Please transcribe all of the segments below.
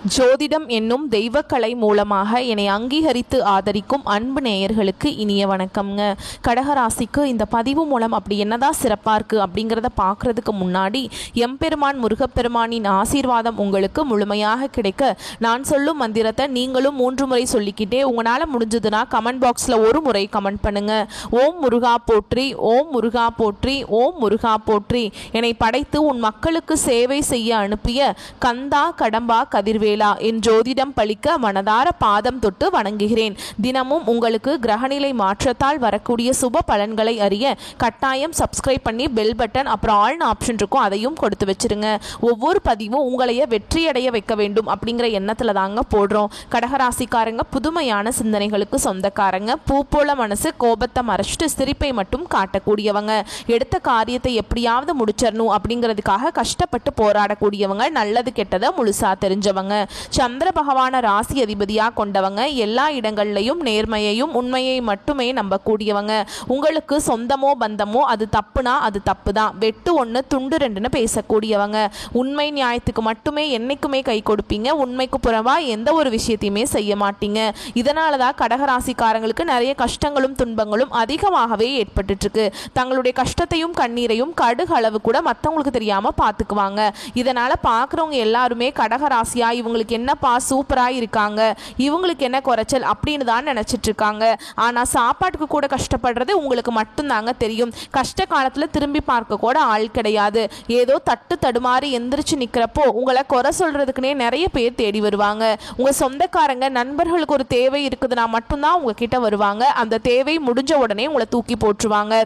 ஜோதிடம் என்னும் தெய்வக்கலை மூலமாக என்னை அங்கீகரித்து ஆதரிக்கும் அன்பு நேயர்களுக்கு இனிய வணக்கம்ங்க. கடகராசிக்கு இந்த பதிவு மூலம் அப்படி என்னதான் சிறப்பாக இருக்குது அப்படிங்கிறத பார்க்குறதுக்கு முன்னாடி எம்பெருமான் முருகப்பெருமானின் ஆசீர்வாதம் உங்களுக்கு முழுமையாக கிடைக்க நான் சொல்லும் மந்திரத்தை நீங்களும் 3 முறை சொல்லிக்கிட்டே உங்களால் முடிஞ்சதுன்னா கமெண்ட் பாக்ஸில் ஒரு முறை கமெண்ட் பண்ணுங்க. ஓம் முருகா போற்றி, ஓம் முருகா போற்றி, ஓம் முருகா போற்றி. என்னை படைத்து உன் மக்களுக்கு சேவை செய்ய அனுப்பிய கந்தா கடம்பா கதிர்வேலா என் ஜோதிடம் பழிக்க மனதார பாதம் தொட்டு வணங்குகிறேன். தினமும் உங்களுக்கு கிரகநிலை மாற்றத்தால் வரக்கூடிய சுப பலன்களை அறிய கட்டாயம் சப்ஸ்கிரைப் பண்ணி பெல் பட்டன் அப்புறம் ஆல் ஆப்ஷன் இருக்கும், அதையும் கொடுத்து வச்சிருங்க. ஒவ்வொரு பதிவும் உங்களைய வெற்றியடைய வைக்க வேண்டும் அப்படிங்கிற எண்ணத்துல தாங்க போடுறோம். கடகராசிக்காரங்க புதுமையான சிந்தனைகளுக்கு சொந்தக்காரங்க. பூ போல மனசு, கோபத்தை மறைச்சிட்டு சிரிப்பை மட்டும் காட்டக்கூடியவங்க. எடுத்த காரியத்தை எப்படியாவது முடிச்சிடணும் அப்படிங்கிறதுக்காக கஷ்டப்பட்டு போராடக்கூடியவங்க. நல்லது கெட்டதை முழுசா தெரிஞ்சவங்க. சந்திர பகவான ராசி அதிபதியா கொண்டவங்க. எல்லா இடங்கள்லையும் நேர்மையையும் உண்மையை மட்டுமே நம்பக்கூடியவங்க. உங்களுக்கு சொந்தமோ பந்தமோ அது தப்புனா அது தப்பு தான், வெட்டு 1 துண்டு 2ன்னு பேசக்கூடியவங்க. உண்மை நியாயத்துக்கு மட்டுமே என்னைக்குமே கை கொடுப்பீங்க. உண்மைக்கு புறவா எந்த ஒரு விஷயத்தையுமே செய்ய மாட்டீங்க. இதனால தான் கடகராசிக்காரங்களுக்கு நிறைய கஷ்டங்களும் துன்பங்களும் அதிகமாகவே ஏற்பட்டு இருக்கு. தங்களுடைய கஷ்டத்தையும் கண்ணீரையும் கடுகு அளவு கூட மற்றவங்களுக்கு தெரியாம பார்த்துக்குவாங்க. இதனால பார்க்குறவங்க எல்லாருமே கடகராசியா இவங்களுக்கு என்னப்பா சூப்பரா இருக்காங்க, இவங்களுக்கு என்ன குறைச்சல் அப்படின்னு தான் நினைச்சிட்டு இருக்காங்க. ஆனா சாப்பாட்டுக்கு கூட கஷ்டப்படுறது உங்களுக்கு மட்டும்தாங்க தெரியும். கஷ்ட காலத்துல திரும்பி பார்க்க கூட ஆள் கிடையாது. ஏதோ தட்டு தடுமாறி எந்திரிச்சு நிக்கிறப்போ உங்களை குறை சொல்றதுக்குன்னே நிறைய பேர் தேடி வருவாங்க. உங்க சொந்தக்காரங்க நண்பர்களுக்கு ஒரு தேவை இருக்குதுன்னா மட்டும்தான் உங்ககிட்ட வருவாங்க. அந்த தேவை முடிஞ்ச உடனே உங்களை தூக்கி போட்டுருவாங்க.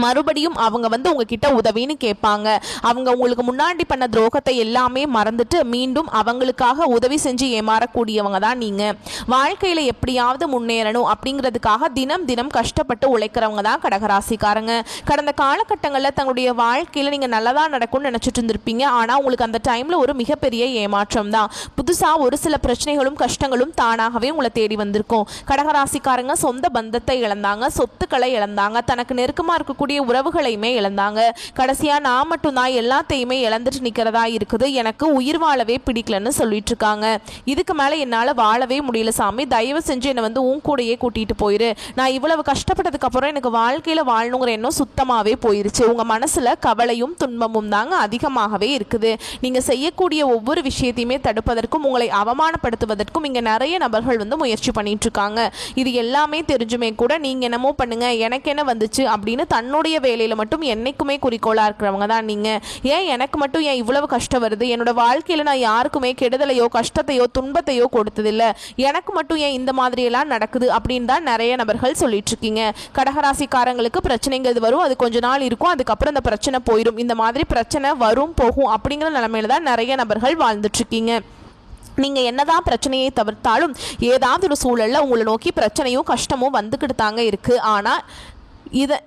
மறுபடியும் அவங்க உங்ககிட்ட உதவின்னு கேட்பாங்க. அவங்க உங்களுக்கு முன்னாடி பண்ண துரோகத்தை எல்லாமே மறந்துட்டு மீண்டும் அவங்களுக்காக உதவி செஞ்சு ஏமாறக்கூடியவங்க தான் நீங்க. வாழ்க்கையில எப்படியாவது முன்னேறணும் அப்படிங்கிறதுக்காக தினம் தினம் கஷ்டப்பட்டு உழைக்கிறவங்க தான் கடகராசிக்காரங்க. கடந்த காலகட்டங்களில் தங்களுடைய வாழ்க்கையில நீங்க நல்லதா நடக்கும்னு நினைச்சிட்டு இருந்திருப்பீங்க. ஆனா உங்களுக்கு அந்த டைம்ல ஒரு மிகப்பெரிய ஏமாற்றம் தான். புதுசா ஒரு சில பிரச்சனைகளும் கஷ்டங்களும் தானாகவே உங்களை தேடி வந்திருக்கும். கடகராசிக்காரங்க சொந்த பந்தத்தை இழந்தாங்க, சொத்துக்களை இழந்தாங்க, தனக்கு நெருக்கமா இருக்க உறவுகளையுமே இழந்தாங்க. கடைசியா நான் மட்டும்தான் எல்லாத்தையுமே இழந்துட்டு நிக்கிறதா இருக்குது, எனக்கு உயிர் வாழவே பிடிக்கலன்னு சொல்லிட்டு இருக்காங்க. இதுக்கு மேல என்னால வாழவே முடியல சாமி, தயவு செஞ்சு என்னை உன் கூடையே கூட்டிட்டு போயிரு. நான் இவ்வளவு கஷ்டப்பட்டதுக்கு அப்புறம் எனக்கு வாழ்க்கையில வாழணுங்கிற எண்ணம் சுத்தமாவே போயிருச்சு. உங்க மனசுல கவலையும் துன்பமும் தாங்க அதிகமாகவே இருக்குது. நீங்க செய்யக்கூடிய ஒவ்வொரு விஷயத்தையுமே தடுப்பதற்கும் உங்களை அவமானப்படுத்துவதற்கும் இங்க நிறைய நபர்கள் முயற்சி பண்ணிட்டு இருக்காங்க. இது எல்லாமே தெரிஞ்சுமே கூட நீங்க என்னமோ பண்ணுங்க, எனக்கு என்ன வந்துச்சு அப்படின்னு தன்னுடைய வேலையில மட்டும் என்னைக்குமே குறிக்கோளா இருக்கிறவங்க தான் நீங்க. ஏன் எனக்கு மட்டும் ஏன் இவ்வளவு கஷ்டம் வருது, என்னோட வாழ்க்கையில நான் யாருக்குமே கெடுதலையோ கஷ்டத்தையோ துன்பத்தையோ கொடுத்ததில்லை, எனக்கு மட்டும் ஏன் இந்த மாதிரி எல்லாம் நடக்குது அப்படின்னு தான் நிறைய நபர்கள் சொல்லிட்டு இருக்கீங்க. கடகராசிக்காரங்களுக்கு பிரச்சனைங்கிறது வரும், அது கொஞ்ச நாள் இருக்கும், அதுக்கப்புறம் அந்த பிரச்சனை போயிடும். இந்த மாதிரி பிரச்சனை வரும் போகும் அப்படிங்கிற நிலைமையில தான் நிறைய நபர்கள் வாழ்ந்துட்டு இருக்கீங்க. நீங்கள் என்னதான் பிரச்சனையை தவிர்த்தாலும் ஏதாவது ஒரு சூழல்ல உங்களை நோக்கி பிரச்சனையும் கஷ்டமும் வந்துக்கிட்டு தாங்க இருக்கு. ஆனால்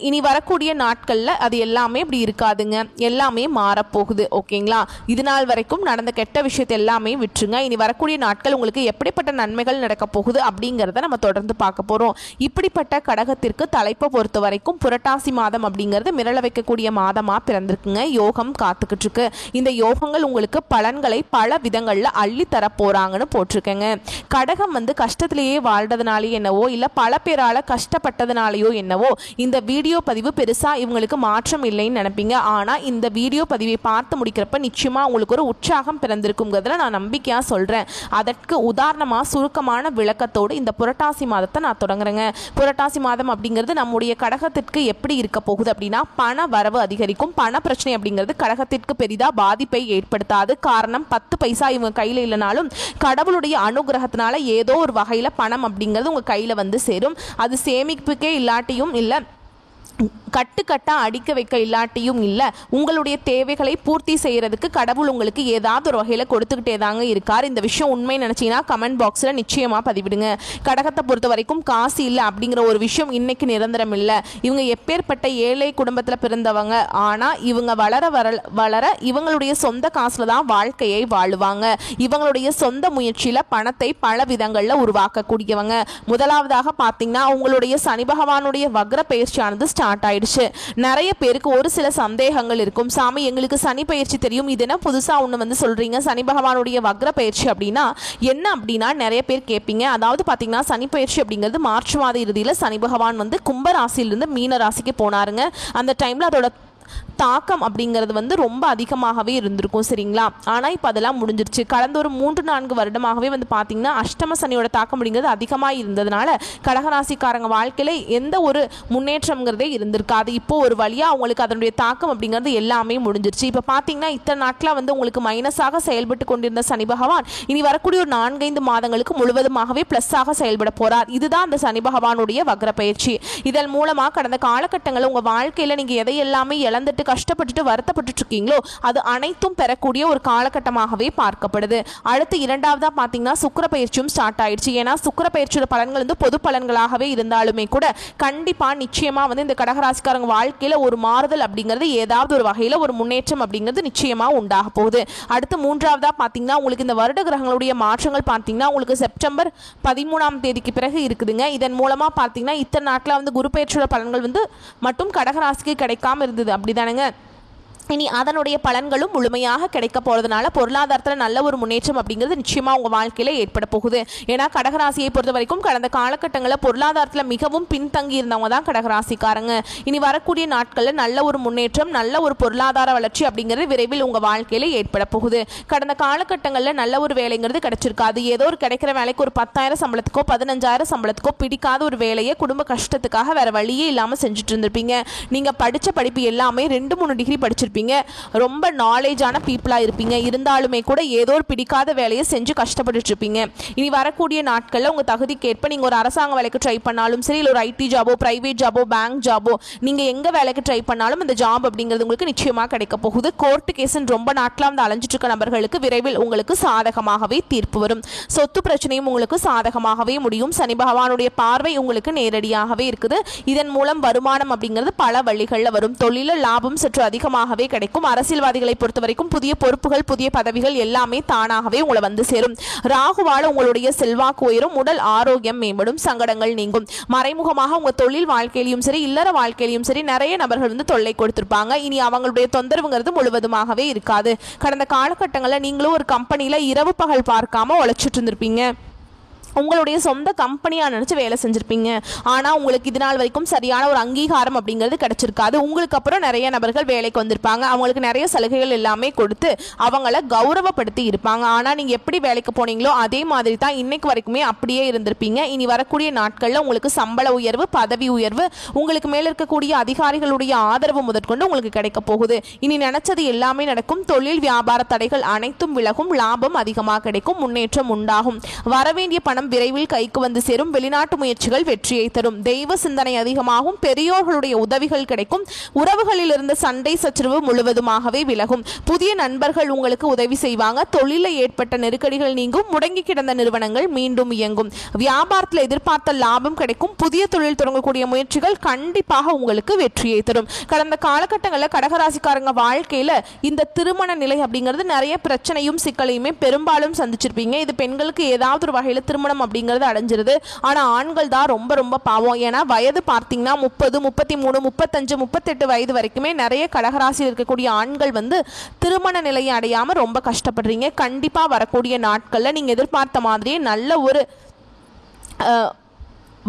இனி வரக்கூடிய நாட்களில் அது எல்லாமே இப்படி இருக்காதுங்க, எல்லாமே மாறப்போகுது. ஓகேங்களா? இது நாள் வரைக்கும் நடந்த கெட்ட விஷயத்தை எல்லாமே விட்டுருங்க. இனி வரக்கூடிய நாட்கள் உங்களுக்கு எப்படிப்பட்ட நன்மைகள் நடக்க போகுது அப்படிங்கிறத நம்ம தொடர்ந்து பார்க்க போகிறோம். இப்படிப்பட்ட கடகத்திற்கு தலைப்பை பொறுத்த வரைக்கும் புரட்டாசி மாதம் அப்படிங்கிறது மிரள வைக்கக்கூடிய மாதமாக பிறந்திருக்குங்க. யோகம் காத்துக்கிட்டு இருக்கு. இந்த யோகங்கள் உங்களுக்கு பலன்களை பல விதங்களில் அள்ளி தர போகிறாங்கன்னு போட்டிருக்கேங்க. கடகம் கஷ்டத்திலேயே வாழ்றதுனாலே என்னவோ இல்லை பல பேரால் கஷ்டப்பட்டதுனாலேயோ என்னவோ இந்த வீடியோ பதிவு பெருசா இவங்களுக்கு மாற்றம் இல்லைன்னு நினைப்பீங்க. ஆனா இந்த வீடியோ பதிவை பார்த்து முடிக்கிறப்ப நிச்சயமா உங்களுக்கு ஒரு உற்சாகம் பிறந்திருக்குங்கிறதுல நான் நம்பிக்கையா சொல்றேன். அதற்கு உதாரணமா சுருக்கமான விளக்கத்தோடு இந்த புரட்டாசி மாதத்தை நான் தொடங்குறேங்க. புரட்டாசி மாதம் அப்படிங்கிறது நம்முடைய கடகத்திற்கு எப்படி இருக்க போகுது அப்படின்னா, பண வரவு அதிகரிக்கும். பண பிரச்சனை அப்படிங்கிறது கடகத்திற்கு பெரிதா பாதிப்பை ஏற்படுத்தாது. காரணம் 10 பைசா இவங்க கையில இல்லைனாலும் கடவுளுடைய அனுகிரகத்தினால ஏதோ ஒரு வகையில பணம் அப்படிங்கிறது உங்க கையில சேரும். அது சேமிப்புக்கே இல்லாட்டியும் இல்லை, கட்டுக்கட்டா அடிக்க வைக்க இல்லாட்டியும் இல்லை, உங்களுடைய தேவைகளை பூர்த்தி செய்யறதுக்கு கடவுள் உங்களுக்கு ஏதாவது ஒரு வகையில் கொடுத்துக்கிட்டே தாங்க இருக்கார். இந்த விஷயம் உண்மை நினைச்சீங்கன்னா கமெண்ட் பாக்ஸில் நிச்சயமா பதிவிடுங்க. கடகத்தை பொறுத்த வரைக்கும் காசு இல்லை அப்படிங்கிற ஒரு விஷயம் இன்னைக்கு நிரந்தரம் இல்லை. இவங்க எப்பேற்பட்ட ஏழை குடும்பத்தில் பிறந்தவங்க, ஆனால் இவங்க வளர வளர இவங்களுடைய சொந்த காசுல தான் வாழ்க்கையை வாழுவாங்க. இவங்களுடைய சொந்த முயற்சியில் பணத்தை பல விதங்களில் உருவாக்கக்கூடியவங்க. முதலாவதாக பார்த்தீங்கன்னா உங்களுடைய சனி பகவானுடைய வக்ர பயிற்சியானது ஸ்டார்ட் ஆயிடுச்சு. நிறைய பேருக்கு ஒரு சில சந்தேகங்கள் இருக்கும். சாமி, எங்களுக்கு சனி பயிற்சி தெரியும், இது என்ன புதுசா ஒன்று வந்து சொல்றீங்க, சனி பகவானுடைய வக்ர பயிற்சி அப்படின்னா என்ன அப்படின்னா நிறைய பேர் கேட்பீங்க. அதாவது பார்த்தீங்கன்னா சனி பயிற்சி அப்படிங்கிறது மார்ச் மாத இறுதியில் சனி பகவான் வந்து கும்ப ராசியிலிருந்து மீன ராசிக்கு போனாருங்க. அந்த டைம்ல அதோட தாக்கம் அப்படிங்கிறது வந்து ரொம்ப அதிகமாகவே இருந்திருக்கும், சரிங்களா. ஆனால் இப்போ அதெல்லாம் முடிஞ்சிருச்சு. கடந்த ஒரு 3-4 வருடமாகவே வந்து பார்த்தீங்கன்னா அஷ்டம சனியோட தாக்கம் அப்படிங்கிறது அதிகமாக இருந்ததுனால கடகராசிக்காரங்க வாழ்க்கையில் எந்த ஒரு முன்னேற்றம்ங்கிறதே இருந்திருக்காது. இப்போ ஒரு வழியாக அவங்களுக்கு அதனுடைய தாக்கம் அப்படிங்கிறது எல்லாமே முடிஞ்சிருச்சு. இப்போ பார்த்தீங்கன்னா இத்தனை நாட்களாக வந்து உங்களுக்கு மைனஸாக செயல்பட்டு கொண்டிருந்த சனி பகவான் இனி வரக்கூடிய ஒரு 4-5 மாதங்களுக்கு முழுவதுமாகவே ப்ளஸ்ஸாக செயல்பட போகிறார். இதுதான் அந்த சனி பகவானுடைய வக்ர பயிற்சி. இதன் மூலமாக கடந்த காலகட்டங்களில் உங்கள் வாழ்க்கையில் நீங்கள் எதையெல்லாமே இழந்துட்டு கஷ்டப்பட்டுட்டு வருத்தப்பட்டு இருக்கீங்களோ அது அனைத்தும் பெறக்கூடிய ஒரு காலகட்டமாகவே பார்க்கப்படுது. அடுத்து இரண்டாவதா பார்த்தீங்கன்னா சுக்கிர பயிற்சியும் ஸ்டார்ட் ஆயிடுச்சு. ஏன்னா சுக்கிர பயிற்சியோட பலன்கள் வந்து பொது பலன்களாகவே இருந்தாலுமே கூட கண்டிப்பா நிச்சயமா வந்து இந்த கடகராசிக்காரங்க வாழ்க்கையில ஒரு மாறுதல் அப்படிங்கிறது ஏதாவது ஒரு வகையில ஒரு முன்னேற்றம் அப்படிங்கிறது நிச்சயமா உண்டாக போகுது. அடுத்து மூன்றாவதா பார்த்தீங்கன்னா உங்களுக்கு இந்த வருட கிரகங்களுடைய மாற்றங்கள் பார்த்தீங்கன்னா உங்களுக்கு செப்டம்பர் 13ஆம் தேதிக்கு பிறகு இருக்குதுங்க. இதன் மூலமா பார்த்தீங்கன்னா இத்தனை நாட்களா வந்து குரு பயிற்சியோட பலன்கள் வந்து மட்டும் கடகராசிக்கு கிடைக்காம இருந்தது, அப்படிதானங்க. இனி அதனுடைய பலன்களும் முழுமையாக கிடைக்க போகிறதுனால பொருளாதாரத்தில் நல்ல ஒரு முன்னேற்றம் அப்படிங்கிறது நிச்சயமாக உங்கள் வாழ்க்கையில் ஏற்பட போகுது. ஏன்னா கடகராசியை பொறுத்த வரைக்கும் கடந்த காலகட்டங்களில் பொருளாதாரத்தில் மிகவும் பின்தங்கி இருந்தவங்க தான் கடகராசிக்காரங்க. இனி வரக்கூடிய நாட்களில் நல்ல ஒரு முன்னேற்றம், நல்ல ஒரு பொருளாதார வளர்ச்சி அப்படிங்கிறது விரைவில் உங்கள் வாழ்க்கையில் ஏற்பட போகுது. கடந்த காலகட்டங்களில் நல்ல ஒரு வேலைங்கிறது கிடைச்சிருக்காது. ஏதோ ஒரு கிடைக்கிற வேலைக்கு ஒரு 10,000 சம்பளத்துக்கோ 15,000 சம்பளத்துக்கோ பிடிக்காத ஒரு வேலையை குடும்ப கஷ்டத்துக்காக வேற வழியே இல்லாமல் செஞ்சுட்டு இருந்திருப்பீங்க. நீங்கள் படித்த படிப்பு எல்லாமே 2-3 டிகிரி படிச்சிருப்பீங்க, ரொம்ப நாலேஜான பீப்புளாக இருப்பீங்க. இருந்தாலுமே கூட ஏதோ ஒரு பிடிக்காத வேலையை செஞ்சு கஷ்டப்பட்டு இருப்பீங்க. இனி வரக்கூடிய நாட்களில் உங்கள் தகுதிக்கு ஏற்ப நீங்கள் ஒரு அரசாங்க வேலைக்கு ட்ரை பண்ணாலும் சரி, இல்லை ஒரு ஐடி ஜாபோ, பிரைவேட் ஜாபோ, பேங்க் ஜாபோ, நீங்கள் எங்கே வேலைக்கு ட்ரை பண்ணாலும் இந்த ஜாப் அப்படிங்கிறது உங்களுக்கு நிச்சயமாக கிடைக்க போகுது. கோர்ட்டு கேஸுன்னு ரொம்ப நாட்களாக வந்து அலைஞ்சிட்டு இருக்க நபர்களுக்கு விரைவில் உங்களுக்கு சாதகமாகவே தீர்ப்பு வரும். சொத்து பிரச்சனையும் உங்களுக்கு சாதகமாகவே முடியும். சனி பகவானுடைய பார்வை உங்களுக்கு நேரடியாகவே இருக்குது. இதன் மூலம் வருமானம் அப்படிங்கிறது பல வழிகளில் வரும். தொழிலில் லாபம் சற்று அதிகமாகவே கிடைக்கும். அரசியல்வாதிகளை பொறுத்த வரைக்கும் புதிய பொறுப்புகள், புதிய பதவிகள் எல்லாமே தானாகவே உங்களை வந்து சேரும். ராகுவால உங்களுடைய செல்வாக்கு உயரும், உடல் ஆரோக்கியம் மேம்படும், சங்கடங்கள் நீங்கும். மறைமுகமாக உங்க தொழில் வாழ்க்கையிலும் சரி, இல்லற வாழ்க்கையிலும் சரி நிறைய நபர்கள் வந்து தொல்லை கொடுத்திருப்பாங்க. இனி அவங்களுடைய தொந்தரவுங்கிறது முழுவதுமாகவே இருக்காது. கடந்த காலகட்டங்களில் நீங்களும் ஒரு கம்பெனியில இரவு பகல் பார்க்காம உழைச்சிட்டு இருந்திருப்பீங்க. உங்களுடைய சொந்த கம்பெனியாக நினச்சி வேலை செஞ்சுருப்பீங்க. ஆனால் உங்களுக்கு இது நாள் வரைக்கும் சரியான ஒரு அங்கீகாரம் அப்படிங்கிறது கிடச்சிருக்காது. உங்களுக்கு அப்புறம் நிறைய நபர்கள் வேலைக்கு வந்திருப்பாங்க. அவங்களுக்கு நிறைய சலுகைகள் எல்லாமே கொடுத்து அவங்கள கௌரவப்படுத்தி இருப்பாங்க. ஆனால் நீங்கள் எப்படி வேலைக்கு போனீங்களோ அதே மாதிரி தான் இன்னைக்கு வரைக்குமே அப்படியே இருந்திருப்பீங்க. இனி வரக்கூடிய நாட்களில் உங்களுக்கு சம்பள உயர்வு, பதவி உயர்வு, உங்களுக்கு மேலே இருக்கக்கூடிய அதிகாரிகளுடைய ஆதரவு முதற்கொண்டு உங்களுக்கு கிடைக்க போகுது. இனி நினைச்சது எல்லாமே நடக்கும். தொழில் வியாபார தடைகள் அனைத்தும் விலகும். லாபம் அதிகமாக கிடைக்கும். முன்னேற்றம் உண்டாகும். வரவேண்டிய பணம் விரைவில் கைக்கு வந்து சேரும். வெளிநாட்டு முயற்சிகள் வெற்றியை தரும். தெய்வ சிந்தனை அதிகமாகும். பெரியோர்களுடைய உதவிகள் கிடைக்கும். உறவுகளில் இருந்த சண்டை சச்சரவு முழுவதுமாகவே விலகும். புதிய நண்பர்கள் உங்களுக்கு உதவி செய்வாங்க. தொழிலில் ஏற்பட்ட நெருக்கடிகள் நீங்கும். முடங்கி கிடந்த நிறுவனங்கள் மீண்டும் இயங்கும். வியாபாரத்தில் எதிர்பார்த்த லாபம் கிடைக்கும். புதிய தொழில் தொடங்கக்கூடிய முயற்சிகள் கண்டிப்பாக உங்களுக்கு வெற்றியை தரும். கடந்த காலகட்டங்களில் கடகராசிக்காரங்க வாழ்க்கையில இந்த திருமண நிலை அப்படிங்கிறது நிறைய பிரச்சனையும் சிக்கலையுமே பெரும்பாலும் சந்திச்சிருப்பீங்க. இது பெண்களுக்கு ஏதாவது ஒரு வகையில் திருமணம் அப்படிங்கிறது அடைஞ்சிருது. ஆனா ஆண்கள் தான் ரொம்ப ரொம்ப பாவம். ஏன்னா வயது பார்த்தீங்கன்னா 30, 33, 35, 38 வயது வரைக்குமே நிறைய கடகராசியில் இருக்கக்கூடிய ஆண்கள் வந்து திருமண நிலையை அடையாம ரொம்ப கஷ்டப்படுறீங்க. கண்டிப்பா வரக்கூடிய நாட்கள்ல நீங்க எதிர்பார்த்த மாதிரியே நல்ல ஒரு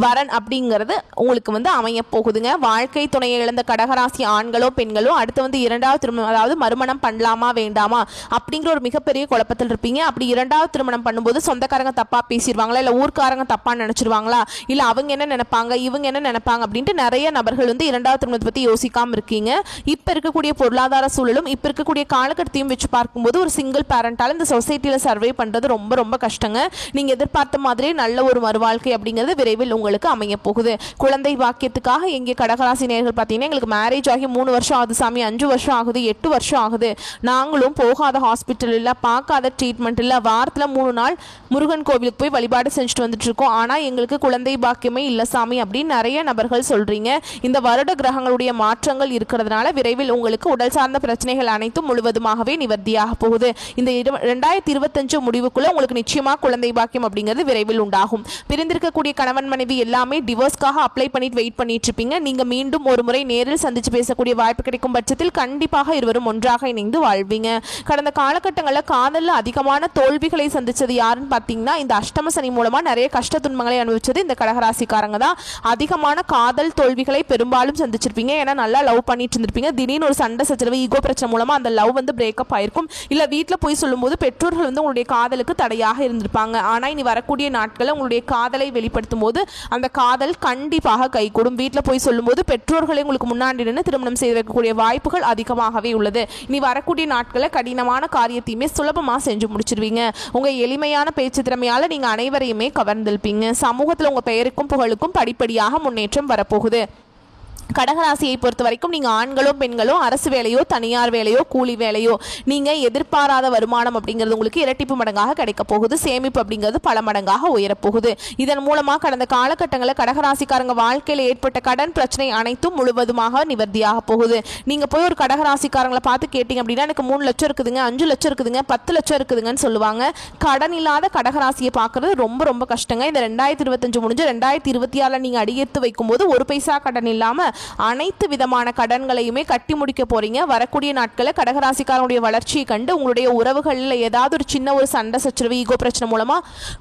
வரன் அப்படிங்கிறது உங்களுக்கு வந்து அமைய போகுதுங்க. வாழ்க்கை துணையை இழந்த கடகராசி ஆண்களோ பெண்களோ அடுத்து வந்து இரண்டாவது திருமணம், அதாவது மறுமணம் பண்ணலாமா வேண்டாமா அப்படிங்கிற ஒரு மிகப்பெரிய குழப்பத்தில் இருப்பீங்க. அப்படி இரண்டாவது திருமணம் பண்ணும்போது சொந்தக்காரங்க தப்பா பேசிடுவாங்களா, இல்லை ஊர்க்காரங்க தப்பா நினைச்சிருவாங்களா, இல்லை அவங்க என்ன நினைப்பாங்க, இவங்க என்ன நினைப்பாங்க அப்படின்ட்டு நிறைய நபர்கள் வந்து இரண்டாவது திருமணத்தை பற்றி யோசிக்காம இருக்கீங்க. இப்போ இருக்கக்கூடிய பொருளாதார சூழலும் இப்போ இருக்கக்கூடிய காலகட்டத்தையும் வச்சு பார்க்கும்போது ஒரு சிங்கிள் பேரண்டால் இந்த சொசைட்டியில் சர்வே பண்ணுறது ரொம்ப ரொம்ப கஷ்டங்க. நீங்கள் எதிர்பார்த்த மாதிரியே நல்ல ஒரு மறுவாழ்க்கை அப்படிங்கிறது விரைவில் உங்களுக்கு அமைய போகுது. குழந்தை பாக்கியத்துக்காக எங்கே கடகராசி நேயர்கள் பார்த்தீங்கன்னா எங்களுக்கு மேரேஜ் ஆகி 3 வருஷம் ஆகுது சாமி, 5 வருஷம் ஆகுது, 8 வருஷம் ஆகுது, நாங்களும் போகாத ஹாஸ்பிட்டல் இல்லை, பார்க்காத ட்ரீட்மெண்ட் இல்லை, வாரத்தில் 3 நாள் முருகன் கோவிலுக்கு போய் வழிபாடு செஞ்சுட்டு வந்துட்டு இருக்கோம், ஆனால் எங்களுக்கு குழந்தை பாக்கியமே இல்லை சாமி அப்படின்னு நிறைய நபர்கள் சொல்றீங்க. இந்த வருட கிரகங்களுடைய மாற்றங்கள் இருக்கிறதுனால விரைவில் உங்களுக்கு உடல் சார்ந்த பிரச்சனைகள் அனைத்தும் முழுவதுமாகவே நிவர்த்தியாக போகுது. இந்த 2025 முடிவுக்குள்ள உங்களுக்கு நிச்சயமா குழந்தை பாக்கியம் அப்படிங்கிறது விரைவில் உண்டாகும். பிரிந்திருக்கக்கூடிய கணவன் மனைவி மனைவி எல்லாமே டிவோர்ஸ்க்காக அப்ளை பண்ணிட்டு வெயிட் பண்ணிட்டு இருப்பீங்க. நீங்கள் மீண்டும் ஒரு முறை நேரில் சந்தித்து பேசக்கூடிய வாய்ப்பு கிடைக்கும் பட்சத்தில் கண்டிப்பாக இருவரும் ஒன்றாக இணைந்து வாழ்வீங்க. கடந்த காலகட்டங்களில் காதலில் அதிகமான தோல்விகளை சந்தித்தது யாருன்னு பார்த்தீங்கன்னா இந்த அஷ்டம சனி மூலமாக நிறைய கஷ்ட துன்பங்களை அனுபவிச்சது இந்த கடகராசிக்காரங்க தான். அதிகமான காதல் தோல்விகளை பெரும்பாலும் சந்திச்சிருப்பீங்க. ஏன்னா நல்லா லவ் பண்ணிட்டு இருந்திருப்பீங்க. திடீர்னு ஒரு சண்டை சச்சரவு ஈகோ பிரச்சனை மூலமாக அந்த லவ் பிரேக்கப் ஆயிருக்கும். இல்லை வீட்டில் போய் சொல்லும்போது பெற்றோர்கள் உங்களுடைய காதலுக்கு தடையாக இருந்திருப்பாங்க. ஆனால் இனி வரக்கூடிய நாட்களில் உங்களுடைய காதலை வெளிப்படுத்தும் போது அந்த காதல் கண்டிப்பாக கைகூடும். வீட்டில் போய் சொல்லும்போது பெற்றோர்களை உங்களுக்கு முன்னாடி நின்று திருமணம் செய்து வைக்கக்கூடிய வாய்ப்புகள் அதிகமாகவே உள்ளது. இனி வரக்கூடிய நாட்களில் கடினமான காரியத்தையுமே சுலபமாக செஞ்சு முடிச்சிருவீங்க. உங்கள் எளிமையான பேச்சு திறமையால் நீங்கள் அனைவரையுமே கவர்ந்திருப்பீங்க. சமூகத்தில் உங்கள் பெயருக்கும் புகழுக்கும் படிப்படியாக முன்னேற்றம் வரப்போகுது. கடகராசியை பொறுத்த வரைக்கும் நீங்கள் ஆண்களோ பெண்களோ அரசு வேலையோ தனியார் வேலையோ கூலி வேலையோ நீங்கள் எதிர்பாராத வருமானம் அப்படிங்கிறது உங்களுக்கு இரட்டிப்பு மடங்காக கிடைக்க போகுது. சேமிப்பு அப்படிங்கிறது பல மடங்காக உயரப்போகுது. இதன் மூலமாக கடந்த காலகட்டங்களில் கடகராசிக்காரங்க வாழ்க்கையில் ஏற்பட்ட கடன் பிரச்சனை அனைத்தும் முழுவதுமாக நிவர்த்தியாக போகுது. நீங்கள் போய் ஒரு கடகராசிக்காரங்களை பார்த்து கேட்டீங்க அப்படின்னா எனக்கு 3 லட்சம் இருக்குதுங்க, 5 லட்சம் இருக்குதுங்க, 10 லட்சம் இருக்குதுங்கன்னு சொல்லுவாங்க. கடன் இல்லாத கடகராசியை பார்க்கறது ரொம்ப ரொம்ப கஷ்டங்க. இந்த 2025 முடிஞ்சு 2026 நீங்கள் அடியெடுத்து வைக்கும்போது ஒரு பைசா கடன் இல்லாமல் அனைத்து விதமான கடன்களையுமே கட்டி முடிக்க போறீங்க. வரக்கூடிய நாட்களில் கடகராசிக்காரனுடைய வளர்ச்சியை கண்டு உங்களுடைய உறவுகளில் ஏதாவது ஒரு சின்ன ஒரு சண்டை சச்சரவு ஈகோ பிரச்சனை மூலமா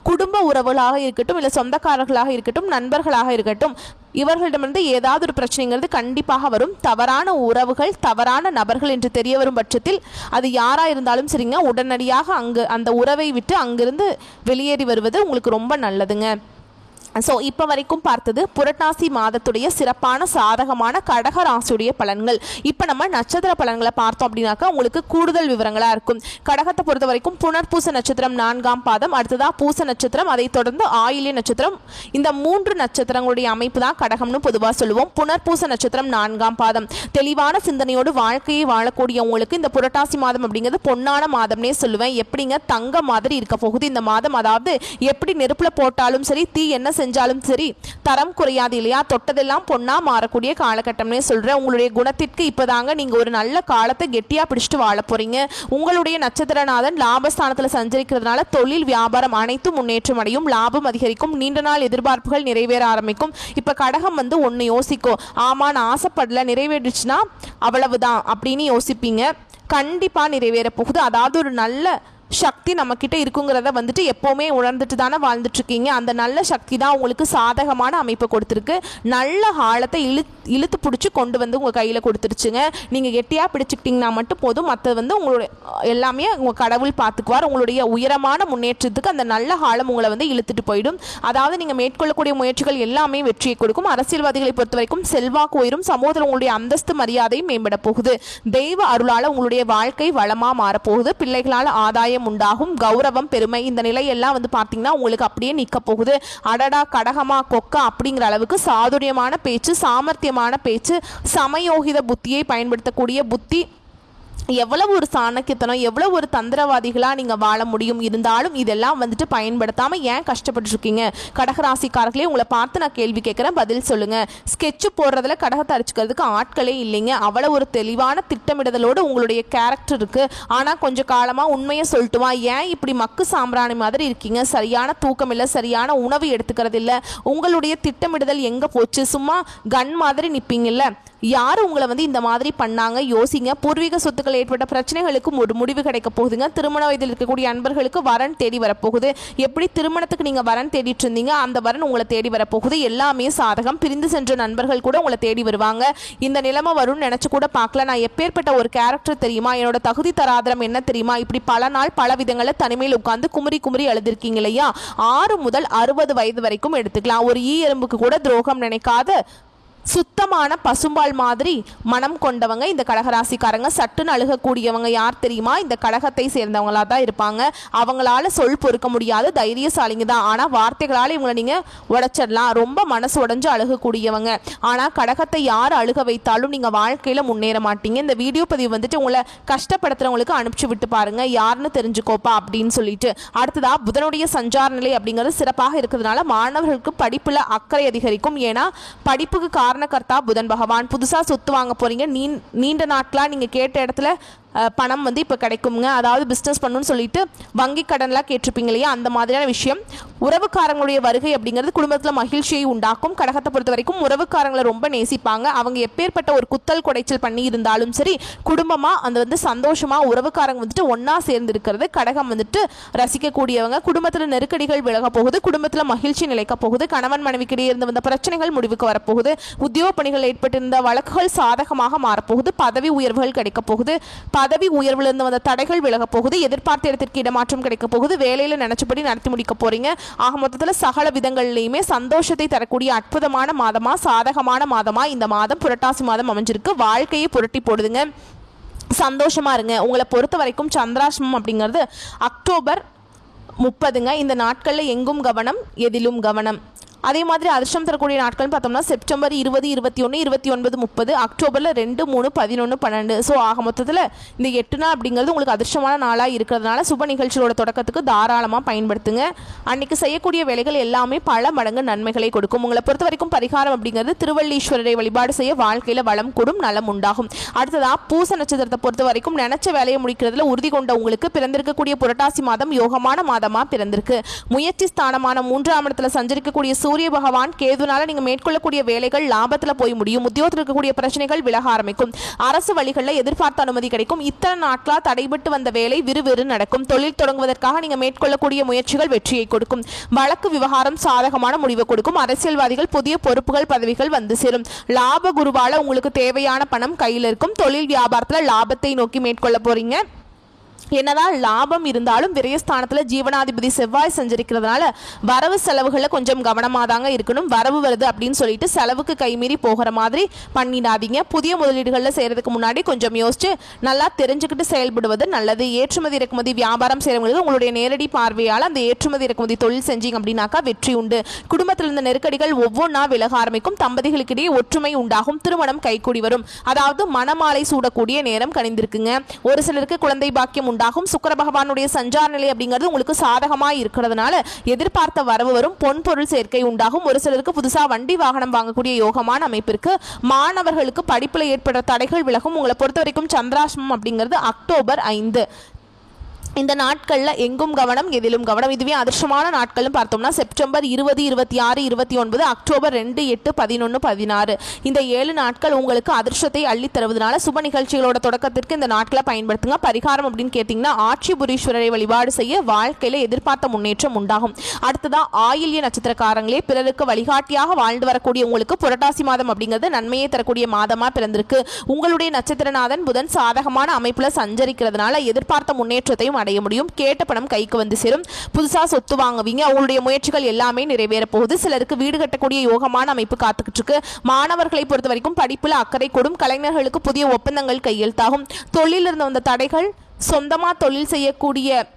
குடும்ப உறவுகளாக இருக்கட்டும், இல்லை சொந்தக்காரர்களாக இருக்கட்டும், நண்பர்களாக இருக்கட்டும், இவர்களிடமிருந்து ஏதாவது ஒரு பிரச்சனைங்கிறது கண்டிப்பாக வரும். தவறான உறவுகள், தவறான நபர்கள் என்று தெரிய வரும் பட்சத்தில் அது யாரா இருந்தாலும் சரிங்க, உடனடியாக அந்த உறவை விட்டு அங்கிருந்து வெளியேறி வருவது உங்களுக்கு ரொம்ப நல்லதுங்க. ஸோ இப்போ வரைக்கும் பார்த்தது புரட்டாசி மாதத்துடைய சிறப்பான சாதகமான கடகராசியுடைய பலன்கள். இப்போ நம்ம நட்சத்திர பலன்களை பார்த்தோம் அப்படின்னாக்கா உங்களுக்கு கூடுதல் விவரங்களாக இருக்கும். கடகத்தை பொறுத்த வரைக்கும் புனர்பூச நட்சத்திரம் 4ஆம் பாதம், அடுத்ததாக பூச நட்சத்திரம், அதை தொடர்ந்து ஆயில்ய நட்சத்திரம். இந்த 3 நட்சத்திரங்களுடைய அமைப்பு தான் கடகம்னு பொதுவாக சொல்லுவோம். புனர்பூச நட்சத்திரம் 4ஆம் பாதம். தெளிவான சிந்தனையோடு வாழ்க்கையை வாழக்கூடியவங்களுக்கு இந்த புரட்டாசி மாதம் அப்படிங்கிறது பொன்னான மாதம்னே சொல்லுவேன். எப்படிங்க தங்க மாதிரி இருக்க போகுது இந்த மாதம். அதாவது எப்படி நெருப்பில் போட்டாலும் சரி, தீ என்ன செஞ்சாலும் சரி தரம் குறையாது இல்லையா, தொட்டதெல்லாம் பொண்ணா மாறக்கூடிய காலகட்டம்னே சொல்றேன். உங்களுடைய குணத்திற்கு இப்பதாங்க நீங்க ஒரு நல்ல காலத்தை கெட்டியா பிடிச்சிட்டு வாழ போறீங்க. உங்களுடைய நட்சத்திரநாதன் லாபஸ்தானத்துல சஞ்சரிக்கிறதுனால தொழில் வியாபாரம் அனைத்தும் முன்னேற்றம் அடையும், லாபம் அதிகரிக்கும், நீண்ட நாள் எதிர்பார்ப்புகள் நிறைவேற ஆரம்பிக்கும். இப்ப கடகம் ஒன்னு யோசிக்கும், ஆமா நான் ஆசைப்படல நிறைவேறிச்சுன்னா அவ்வளவுதான் அப்படின்னு யோசிப்பீங்க. கண்டிப்பா நிறைவேற போகுது. அதாவது ஒரு நல்ல சக்தி நம்ம கிட்ட இருக்குங்கிறத எப்பவுமே உணர்ந்துட்டு தானே வாழ்ந்துட்டு இருக்கீங்க. அந்த நல்ல சக்தி தான் உங்களுக்கு சாதகமான அமைப்பை கொடுத்துருக்கு. நல்ல காலத்தை இழுத்து பிடிச்சி கொண்டு உங்க கையில கொடுத்துருச்சுங்க. நீங்க கெட்டியா பிடிச்சிக்கிட்டீங்கன்னா மட்டும் போதும். மற்றது உங்களுடைய எல்லாமே உங்க கடவுள் பார்த்துக்குவார். உங்களுடைய உயரமான முன்னேற்றத்துக்கு அந்த நல்ல காலம் உங்களை இழுத்துட்டு போயிடும். அதாவது நீங்க மேற்கொள்ளக்கூடிய முயற்சிகள் எல்லாமே வெற்றியை கொடுக்கும். அரசியல்வாதிகளை பொறுத்த வரைக்கும் செல்வாக்கு உயரும். சமூகத்தில் உங்களுடைய அந்தஸ்து மரியாதையும் மேம்பட போகுது. தெய்வ அருளால உங்களுடைய வாழ்க்கை வளமா மாறப்போகுது. பிள்ளைகளால் ஆதாயம் உண்டாகும். கௌரவம், பெருமை, இந்த நிலையெல்லாம் பார்த்தீங்கன்னா உங்களுக்கு அப்படியே நிற்க போகுது. அடடா கடகமா கொக்கா அப்படிங்கிற அளவுக்கு சாதுரியமான பேச்சு, சாமர்த்தியமான பேச்சு, சமயோகித புத்தியை பயன்படுத்தக்கூடிய புத்தி, எவ்வளவு ஒரு சாணக்கியத்தனம், எவ்வளவு ஒரு தந்திரவாதிகளாக நீங்கள் வாழ முடியும். இருந்தாலும் இதெல்லாம் பயன்படுத்தாமல் ஏன் கஷ்டப்பட்டு இருக்கீங்க? கடகராசிக்காரர்களே உங்களை பார்த்து நான் கேள்வி கேட்குறேன், பதில் சொல்லுங்கள். ஸ்கெட்சு போடுறதுல கடகத்தை அடிச்சுக்கிறதுக்கு ஆட்களே இல்லைங்க. அவ்வளோ ஒரு தெளிவான திட்டமிடுதலோடு உங்களுடைய கேரக்டர் இருக்குது. ஆனால் கொஞ்சம் காலமாக உண்மையை சொல்லட்டுமா, ஏன் இப்படி மக்கு சாம்பிராணி மாதிரி இருக்கீங்க? சரியான தூக்கம் இல்லை, சரியான உணவு எடுத்துக்கிறது இல்லை. உங்களுடைய திட்டமிடுதல் எங்கே போச்சு? சும்மா கன் மாதிரி நிற்பீங்கல்ல. யார் உங்களை இந்த மாதிரி பண்ணாங்க யோசிங்க. பூர்வீக சொத்துக்கள் ஏற்பட்ட பிரச்சனைகளுக்கும் ஒரு முடிவு கிடைக்க போகுதுங்க. திருமண வயதில் இருக்கக்கூடிய அன்பர்களுக்கு வரன் தேடி வரப்போகுது. எப்படி திருமணத்துக்கு நீங்கள் வரன் தேடிட்டு இருந்தீங்க, அந்த வரன் உங்களை தேடி வரப்போகுது. எல்லாமே சாதகம். பிரிந்து சென்ற நண்பர்கள் கூட உங்களை தேடி வருவாங்க. இந்த நிலைமை வரும்னு நினச்சி கூட பார்க்கல. நான் எப்பேற்பட்ட ஒரு கேரக்டர் தெரியுமா, என்னோட தகுதி தராதரம் என்ன தெரியுமா, இப்படி பல நாள் பல விதங்களில் தனிமையில் உட்கார்ந்து குமரி குமரி அழுதுருக்கீங்க இல்லையா. 6 முதல் 60 வயது வரைக்கும் எடுத்துக்கலாம். ஒரு ஈ எறும்புக்கு கூட துரோகம் நினைக்காத சுத்தமான பசும்பால் மாதிரி மனம் கொண்டவங்க இந்த கடகராசிக்காரங்க. சட்டுன்னு அழுகக்கூடியவங்க யார் தெரியுமா? இந்த கடகத்தை சேர்ந்தவங்களா தான் இருப்பாங்க. அவங்களால சொல் பொறுக்க முடியாது, தைரியசாலிங்க தான். ஆனால் வார்த்தைகளால் இவங்களை நீங்கள் உடைச்சிடலாம். ரொம்ப மனசு உடஞ்சு அழுகக்கூடியவங்க. ஆனால் கடகத்தை யார் அழுக வைத்தாலும் நீங்கள் வாழ்க்கையில் முன்னேற மாட்டீங்க. இந்த வீடியோ பதிவு உங்களை கஷ்டப்படுத்துறவங்களுக்கு அனுப்பிச்சு விட்டு பாருங்க, யாருன்னு தெரிஞ்சுக்கோப்பா அப்படின்னு சொல்லிட்டு. அடுத்ததா புதனுடைய சஞ்சார நிலை அப்படிங்கிறது சிறப்பாக இருக்கிறதுனால மாணவர்களுக்கு படிப்புல அக்கறை அதிகரிக்கும். ஏன்னா படிப்புக்கு காரணக்கர்த்தா புதன் பகவான். புதுசா சொத்து வாங்க போறீங்க. நீண்ட நாட்களா நீங்க கேட்ட இடத்துல பணம் வந்து இப்போ கிடைக்குங்க. அதாவது பிஸ்னஸ் பண்ணணும்னு சொல்லிட்டு வங்கி கடன்லாம் கேட்டிருப்பீங்க இல்லையா, அந்த மாதிரியான விஷயம். உறவுக்காரங்களுடைய வருகை அப்படிங்கிறது குடும்பத்தில் மகிழ்ச்சியை உண்டாக்கும். கடகத்தை பொறுத்த வரைக்கும் உறவுக்காரங்களை ரொம்ப நேசிப்பாங்க. அவங்க எப்பேற்பட்ட ஒரு குத்தல் குடைச்சல் பண்ணி இருந்தாலும் சரி, குடும்பமாக அந்த வந்து சந்தோஷமாக உறவுக்காரங்க வந்துட்டு ஒன்றா சேர்ந்து இருக்கிறது கடகம் வந்துட்டு ரசிக்கக்கூடியவங்க. குடும்பத்தில் நெருக்கடிகள் விலக போகுது, குடும்பத்தில் மகிழ்ச்சி நிலைக்க போகுது, கணவன் மனைவிக்கிடையே இருந்து வந்த பிரச்சனைகள் முடிவுக்கு வரப்போகுது, உத்தியோக பணிகள் ஏற்பட்டிருந்த வழக்குகள் சாதகமாக மாறப்போகுது, பதவி உயர்வுகள் கிடைக்க போகுது, பதவி உயர்விலிருந்து வந்த தடைகள் விலக போகுது, எதிர்பார்த்த இடத்திற்கு இடமாற்றம் கிடைக்க போகுது, வேலையில் நினைச்சபடி நடத்தி முடிக்க போறீங்க. ஆக மொத்தத்தில் சகல விதங்கள்லையுமே சந்தோஷத்தை தரக்கூடிய அற்புதமான மாதமா, சாதகமான மாதமா இந்த மாதம் புரட்டாசி மாதம் அமைஞ்சிருக்கு. வாழ்க்கையை புரட்டி போடுதுங்க. சந்தோஷமா இருங்க. உங்களை பொறுத்த வரைக்கும் சந்திராஷ்டமம் அப்படிங்கிறது அக்டோபர் 30ங்க. இந்த நாட்களில் எங்கும் கவனம், எதிலும் கவனம். அதே மாதிரி அதிர்ஷ்டம் தரக்கூடிய நாட்கள் பார்த்தோம்னா செப்டம்பர் 20, 21, 29, 30, அக்டோபரில் 2, 3, 11, 12. ஸோ ஆக மொத்தத்தில் இந்த 8 நாள் அப்படிங்கிறது உங்களுக்கு அதிர்ஷ்டமான நாளாக இருக்கிறதுனால சுப நிகழ்ச்சியோட தொடக்கத்துக்கு தாராளமாக பயன்படுத்துங்க. அன்னைக்கு செய்யக்கூடிய வேலைகள் எல்லாமே பல மடங்கு நன்மைகளை கொடுக்கும். உங்களை பொறுத்த வரைக்கும் பரிகாரம் அப்படிங்கிறது திருவள்ளீஸ்வரரை வழிபாடு செய்ய வாழ்க்கையில் வளம் கூடும், நலம் உண்டாகும். அடுத்ததாக பூச நட்சத்திரத்தை பொறுத்த வரைக்கும் நினைச்ச வேலையை முடிக்கிறதுல உறுதி கொண்ட உங்களுக்கு பிறந்திருக்கக்கூடிய புரட்டாசி மாதம் யோகமான மாதமாக பிறந்திருக்கு. முயற்சி ஸ்தானமான 3ஆம் இடத்துல சஞ்சரிக்கக்கூடிய சூரிய பகவான் கேதுனால நீங்க மேற்கொள்ளக்கூடிய வேலைகள் லாபத்துல போய் முடியும். உத்தியோகத்தில் இருக்கக்கூடிய பிரச்சனைகள் விலக ஆரம்பிக்கும். அரசு வழிகளில் எதிர்பார்த்த அனுமதி கிடைக்கும். இத்தனை நாட்களா தடைபட்டு வந்த வேலை விறுவிறு நடக்கும். தொழில் தொடங்குவதற்காக நீங்க மேற்கொள்ளக்கூடிய முயற்சிகள் வெற்றியை கொடுக்கும். வழக்கு விவகாரம் சாதகமான முடிவு கொடுக்கும். அரசியல்வாதிகள் புதிய பொறுப்புகள் பதவிகள் வந்து சேரும். லாப குருவால உங்களுக்கு தேவையான பணம் கையில் இருக்கும். தொழில் வியாபாரத்தில் லாபத்தை நோக்கி மேற்கொள்ள போறீங்க. என்னதான் லாபம் இருந்தாலும் விரயஸ்தானத்தில் ஜீவனாதிபதி செவ்வாய் சஞ்சரிக்கிறதுனால வரவு செலவுகளில் கொஞ்சம் கவனமாக தாங்க இருக்கணும். வரவு வருது அப்படின்னு சொல்லிட்டு செலவுக்கு கைமீறி போகிற மாதிரி பண்ணிடாதீங்க. புதிய முதலீடுகளில் செய்கிறதுக்கு முன்னாடி கொஞ்சம் யோசிச்சு நல்லா தெரிஞ்சுக்கிட்டு செயல்படுவது நல்லது. ஏற்றுமதி இறக்குமதி வியாபாரம் செய்கிறவங்களுக்கு உங்களுடைய நேரடி பார்வையால் அந்த ஏற்றுமதி இறக்குமதி தொழில் செஞ்சீங்க அப்படின்னாக்கா வெற்றி உண்டு. குடும்பத்தில் இருந்த நெருக்கடிகள் ஒவ்வொன்றா விலக ஆரம்பிக்கும். தம்பதிகளுக்கிடையே ஒற்றுமை உண்டாகும். திருமணம் கைகூடி வரும். அதாவது மணமாலை சூடக்கூடிய நேரம் கணிந்திருக்குங்க. ஒரு சிலருக்கு குழந்தை பாக்கியம் உண்டாகும். சுக்கிர பகவானுடைய சஞ்சார நிலை அப்படிங்கிறது உங்களுக்கு சாதகமாக இருக்கிறதுனால எதிர்பார்த்த வரவு வரும். பொன் பொருள் சேர்க்கை உண்டாகும். ஒரு சிலருக்கு புதுசாக வண்டி வாகனம் வாங்கக்கூடிய யோகமான அமைப்பிற்கு. மாணவர்களுக்கு படிப்பில் ஏற்படுற தடைகள் விலகும். உங்களை பொறுத்த வரைக்கும் சந்திராஷ்டமம் அப்படிங்கிறது அக்டோபர் 5. இந்த நாட்களில் எங்கும் கவனம், எதிலும் கவனம். இதுவே அதிர்ஷ்டமான நாட்கள்னு பார்த்தோம்னா செப்டம்பர் 20, 26, 29, அக்டோபர் 2, 8, 11, 16. இந்த 7 நாட்கள் உங்களுக்கு அதிர்ஷ்டத்தை அள்ளி தருவதனால சுப நிகழ்ச்சிகளோட தொடக்கத்திற்கு இந்த நாட்களை பயன்படுத்துங்க. பரிகாரம் அப்படின்னு கேட்டிங்கன்னா ஆட்சிபுரீஸ்வரரை வழிபாடு செய்ய வாழ்க்கையில் எதிர்பார்த்த முன்னேற்றம் உண்டாகும். அடுத்ததான் ஆயில்ய நட்சத்திரக்காரங்களே பிறருக்கு வழிகாட்டியாக வாழ்ந்து வரக்கூடிய உங்களுக்கு புரட்டாசி மாதம் அப்படிங்கிறது நன்மையை தரக்கூடிய மாதமாக பிறந்திருக்கு. உங்களுடைய நட்சத்திரநாதன் புதன் சாதகமான அமைப்பில் சஞ்சரிக்கிறதுனால எதிர்பார்த்த முன்னேற்றத்தையும் அடைய முடியும். கேட்ட பணம் கைக்கு வந்து சேரும். புதுசா சொத்து வாங்குவீங்க. அவங்களுடைய முயற்சிகள் எல்லாமே நிறைவேற போகுது. சிலருக்கு வீடு கட்டக்கூடிய யோகமான அமைப்பு காத்துக்கிட்டு இருக்கு. மாணவர்களை பொறுத்த வரைக்கும் படிப்புல அக்கறை கூடும். கலைஞர்களுக்கு புதிய ஒப்பந்தங்கள் கையெழுத்தாகும். தொழிலில் இருந்து வந்த தடைகள் சொந்தமா தொழில் செய்யக்கூடிய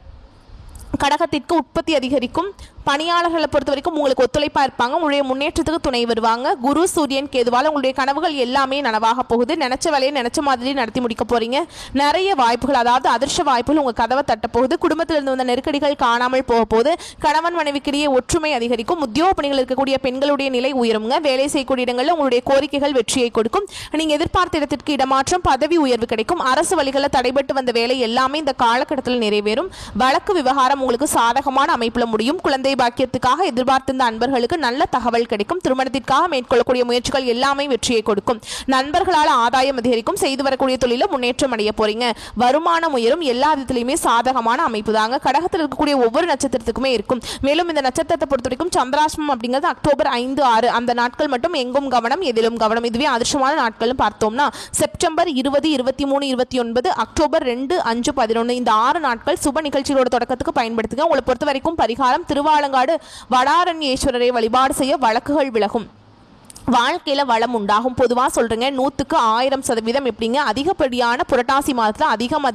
கடகத்திற்கு உற்பத்தி அதிகரிக்கும். பணியாளர்களை பொறுத்த வரைக்கும் உங்களுக்கு ஒத்துழைப்பாக இருப்பாங்க. உங்களுடைய முன்னேற்றத்துக்கு துணை வருவாங்க. குரு சூரியன் கேதுவால் உங்களுடைய கனவுகள் எல்லாமே நனவாக போகுது. நினைச்ச வேலையை நினைச்ச மாதிரி நடத்தி முடிக்க போறீங்க. நிறைய வாய்ப்புகள், அதாவது அதிர்ஷ்ட வாய்ப்புகள் உங்கள் கதவை தட்ட போகுது. குடும்பத்தில் இருந்து வந்த நெருக்கடிகள் காணாமல் போக போகுது. கணவன் மனைவிக்கிடையே ஒற்றுமை அதிகரிக்கும். உத்தியோக பணிகள் இருக்கக்கூடிய பெண்களுடைய நிலை உயருங்க. வேலை செய்யக்கூடிய இடங்களில் உங்களுடைய கோரிக்கைகள் வெற்றியை கொடுக்கும். நீங்கள் எதிர்பார்த்த இடத்திற்கு இடமாற்றம், பதவி உயர்வு கிடைக்கும். அரசு வழிகளில் தடைபட்டு வந்த வேலை எல்லாமே இந்த காலகட்டத்தில் நிறைவேறும். வழக்கு விவகாரம் உங்களுக்கு சாதகமான அமைப்பில் முடியும். குழந்தை பாக்கியத்துக்காக எதிர்பார்த்திருந்த அன்பர்களுக்கு நல்ல தகவல் கிடைக்கும். திருமணத்திற்காக மேற்கொள்ளக்கூடிய முயற்சிகள் எல்லாமே வெற்றியை கொடுக்கும். நண்பர்களால் ஆதாயம் அதிகரிக்கும். செய்து வரக்கூடிய தொழில முன்னேற்றம் அடைய போறீங்க. வருமானம் உயரும். எல்லா விதத்திலையுமே சாதகமான அமைப்பு தாங்க கடகத்தில் இருக்கக்கூடிய ஒவ்வொரு நட்சத்திரத்துக்குமே இருக்கும். மேலும் இந்த நட்சத்திரத்தை பொறுத்த வரைக்கும் சந்திராஷ்டமம் அப்படிங்கிறது அக்டோபர் 5, 6 அந்த நாட்கள் மட்டும் எங்கும் கவனம், எதிலும் கவனம். இதுவே அதிர்ஷ்டமான நாட்கள் பார்த்தோம்னா செப்டம்பர் 20, 23, 29, அக்டோபர் 2, 5, 11 இந்த 6 நாட்கள் சுப நிகழ்ச்சிகளோட தொடக்கத்துக்கு பயன்படுத்துங்க. உங்களை பொறுத்த வரைக்கும் பரிகாரம் திருவாலங்காடு வடாரண்யேஸ்வரரை வழிபாடு செய்ய வழக்குகள் விலகும். வாழ்க்கையில் வளம் உண்டாகும். பொதுவாக சொல்கிறேங்க 100க்கு 1000% எப்படிங்க அதிகப்படியான புரட்டாசி மாதத்தில் அதிகம்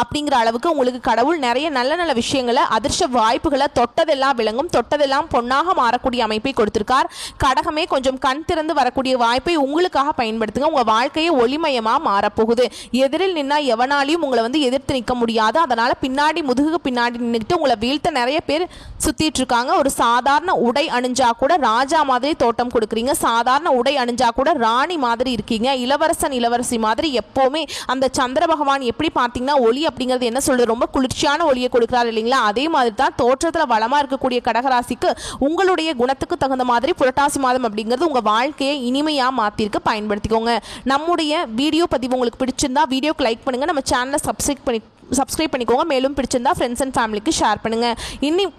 அப்படிங்கிற அளவுக்கு உங்களுக்கு கடவுள் நிறைய நல்ல நல்ல விஷயங்களை அதிர்ஷ்ட வாய்ப்புகளை தொட்டதெல்லாம் விளங்கும், தொட்டதெல்லாம் பொன்னாக மாறக்கூடிய அமைப்பை கொடுத்திருக்கார். கடகமே கொஞ்சம் கண் திறந்து வரக்கூடிய வாய்ப்பை உங்களுக்காக பயன்படுத்துங்க. உங்கள் வாழ்க்கையை ஒளிமயமாக மாறப்போகுது. எதிரில் நின்னா எவனாலையும் உங்களை எதிர்த்து நிற்க முடியாது. அதனால் பின்னாடி முதுகுக்கு பின்னாடி நின்றுட்டு உங்களை வீழ்த்த நிறைய பேர் சுற்றிட்டு இருக்காங்க. ஒரு சாதாரண உடை அணிஞ்சா கூட ராஜா மாதிரி தோட்டம் கொடுக்குறீங்க. சாதாரண உடை அணிஞ்சா கூட ராணி மாதிரி இருக்கீங்க, இளவரசன் இளவரசி மாதிரி. எப்போவுமே அந்த சந்திர பகவான் எப்படி பார்த்தீங்கன்னா ஒளி அப்படிங்கிறது என்ன சொல்றது, ரொம்ப குளிர்ச்சியான ஒளியை கொடுக்குறாரு இல்லைங்களா? அதே மாதிரி தான் தோற்றத்தில் வளமாக இருக்கக்கூடிய கடகராசிக்கு உங்களுடைய குணத்துக்கு தகுந்த மாதிரி புரட்டாசி மாதம் அப்படிங்கிறது உங்கள் வாழ்க்கையை இனிமையாக மாற்றிருக்கு, பயன்படுத்திக்கோங்க. நம்முடைய வீடியோ பதிவு உங்களுக்கு பிடிச்சிருந்தா வீடியோக்கு லைக் பண்ணுங்கள், நம்ம சேனலை சப்ஸ்கிரைப் பண்ணிக்கோங்க. மேலும் பிடிச்சிருந்தா ஃப்ரெண்ட்ஸ் அண்ட் ஃபேமிலிக்கு ஷேர் பண்ணுங்கள்.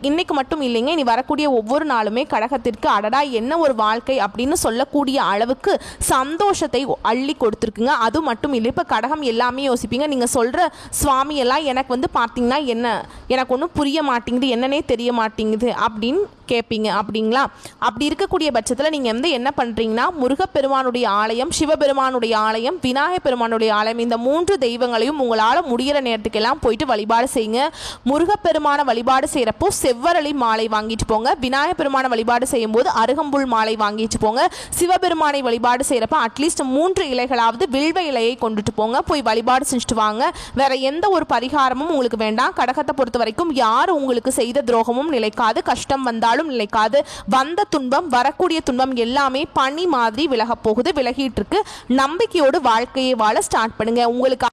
இன்னைக்கு மட்டும் இல்லைங்க, இனி வரக்கூடிய ஒவ்வொரு நாளுமே கடகத்திற்கு அடடா என்ன ஒரு வாழ்க்கை அப்படின்னு சொல்லக்கூடிய அளவுக்கு சந்தோஷத்தை அள்ளி கொடுத்துருக்குங்க. அது மட்டும் இல்லை, இப்போ கடகம் எல்லாமே யோசிப்பீங்க, நீங்கள் சொல்கிற சுவாமி எல்லாம் எனக்கு வந்து பார்த்தீங்கன்னா என்ன, எனக்கு ஒன்றும் புரிய மாட்டேங்குது, என்னன்னே தெரிய மாட்டேங்குது அப்படின்னு கேட்பீங்க அப்படிங்களா? அப்படி இருக்கக்கூடிய பட்சத்தில் நீங்கள் வந்து என்ன பண்ணுறீங்கன்னா, முருகப்பெருமானுடைய ஆலயம், சிவபெருமானுடைய ஆலயம், விநாயகர் பெருமானுடைய ஆலயம், இந்த 3 தெய்வங்களையும் உங்களால் முடிகிற நேரத்துக்கு எல்லாம் போயிட்டு வழிபாடு செய்யுங்க. முருகப்பெருமான வழிபாடு செய்யறப்போ செவ்வரளி மாலை வாங்கிட்டு போங்க. விநாயகர் பெருமான வழிபாடு செய்யும் போது அருகம்புல் மாலை வாங்கிட்டு போங்க. சிவபெருமானை வழிபாடு செய்யறப்ப அட்லீஸ்ட் 3 இலைகளாவது வில்வ இலையை கொண்டுட்டு போங்க. போய் வழிபாடு செஞ்சுட்டு வாங்க. வேற எந்த ஒரு பரிகாரமும் உங்களுக்கு வேண்டாம். கடகத்தை பொறுத்த வரைக்கும் யார் உங்களுக்கு செய்த துரோகமும் நிலைக்காது, கஷ்டம் வந்தாலும் நிலைக்காது. வந்த துன்பம், வரக்கூடிய துன்பம் எல்லாமே பனி மாதிரி விலக போகுது, விலகிட்டு இருக்கு. நம்பிக்கையோடு வாழ்க்கையை வாழ ஸ்டார்ட் பண்ணுங்க. உங்களுக்கு